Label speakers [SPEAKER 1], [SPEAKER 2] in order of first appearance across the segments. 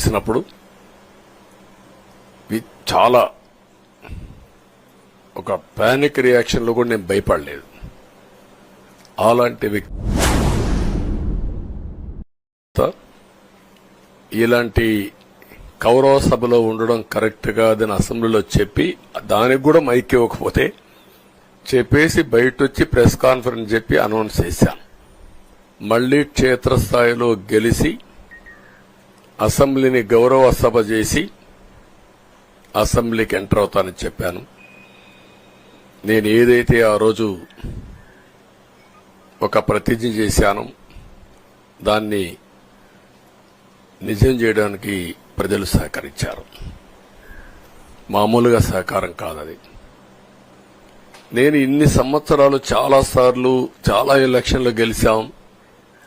[SPEAKER 1] చేసినప్పుడు చాలా ఒక పానిక్ రియాక్షన్ లో కూడా నేను భయపడలేదు. అలాంటి వ్యక్తి ఇలాంటి కౌరవ సభలో ఉండడం కరెక్ట్ కాదని అసెంబ్లీలో చెప్పి దానికి కూడా మైక్ ఇవ్వకపోతే చెప్పేసి బయటొచ్చి ప్రెస్ కాన్ఫరెన్స్ చెప్పి అనౌన్స్ చేశాను. మళ్లీ క్షేత్రస్థాయిలో గెలిచి అసెంబ్లీని గౌరవ సభ చేసి అసెంబ్లీకి ఎంటర్ అవుతానని చెప్పాను. నేను ఏదైతే ఆ రోజు ఒక ప్రతిజ్ఞ చేశానో దాన్ని నిజం చేయడానికి ప్రజలు సహకరించారు. మామూలుగా సహకారం కాదది. నేను ఇన్ని సంవత్సరాలు చాలాసార్లు చాలా ఎలక్షన్లు గెలిచాం,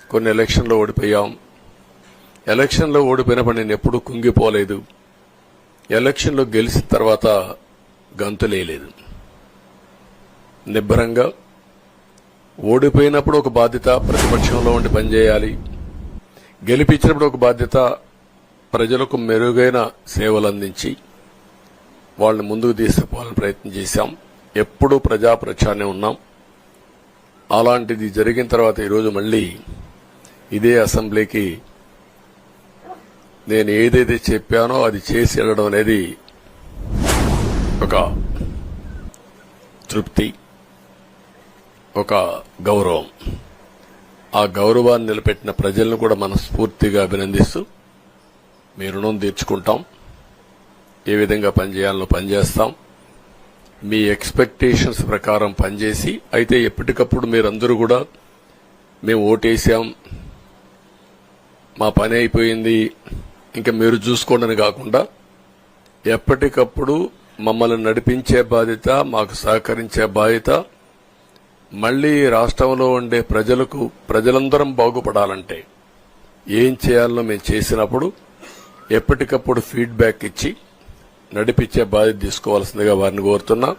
[SPEAKER 1] కొన్ని ఎలక్షన్లో ఓడిపోయాం. ఎలక్షన్లో ఓడిపోయినప్పుడు నేను ఎప్పుడూ కుంగిపోలేదు. ఎలక్షన్లో గెలిచిన తర్వాత గంతులేయలేదు. నిబ్బరంగా ఓడిపోయినప్పుడు ఒక బాధ్యత ప్రతిపక్షంలో ఉండి పనిచేయాలి, గెలిపించినప్పుడు ఒక బాధ్యత ప్రజలకు మెరుగైన సేవలు అందించి వాళ్ళని ముందుకు తీసుకుపోవాలని ప్రయత్నం చేశాం. ఎప్పుడూ ప్రజాప్రచారనే ఉన్నాం. అలాంటిది జరిగిన తర్వాత ఈరోజు మళ్లీ ఇదే అసెంబ్లీకి నేను ఏదైతే చెప్పానో అది చేసి వెళ్ళడం అనేది ఒక తృప్తి, ఒక గౌరవం. ఆ గౌరవాన్ని నిలబెట్టిన ప్రజలను కూడా మనస్ఫూర్తిగా అభినందిస్తూ మీ రుణం తీర్చుకుంటాం. ఏ విధంగా పనిచేయాలో పనిచేస్తాం. మీ ఎక్స్పెక్టేషన్స్ ప్రకారం పనిచేసి అయితే ఎప్పటికప్పుడు మీరందరూ కూడా మేము ఓటేశాం, మా పని అయిపోయింది, ఇంకా మీరు చూసుకోండి కాకుండా ఎప్పటికప్పుడు మమ్మల్ని నడిపించే బాధ్యత, మాకు సహకరించే బాధ్యత, మళ్లీ రాష్ట్రంలో ఉండే ప్రజలందరం బాగుపడాలంటే ఏం చేయాలో మేము చేసినప్పుడు ఎప్పటికప్పుడు ఫీడ్బ్యాక్ ఇచ్చి నడిపించే బాధ్యత తీసుకోవాల్సిందిగా వారిని కోరుతున్నా.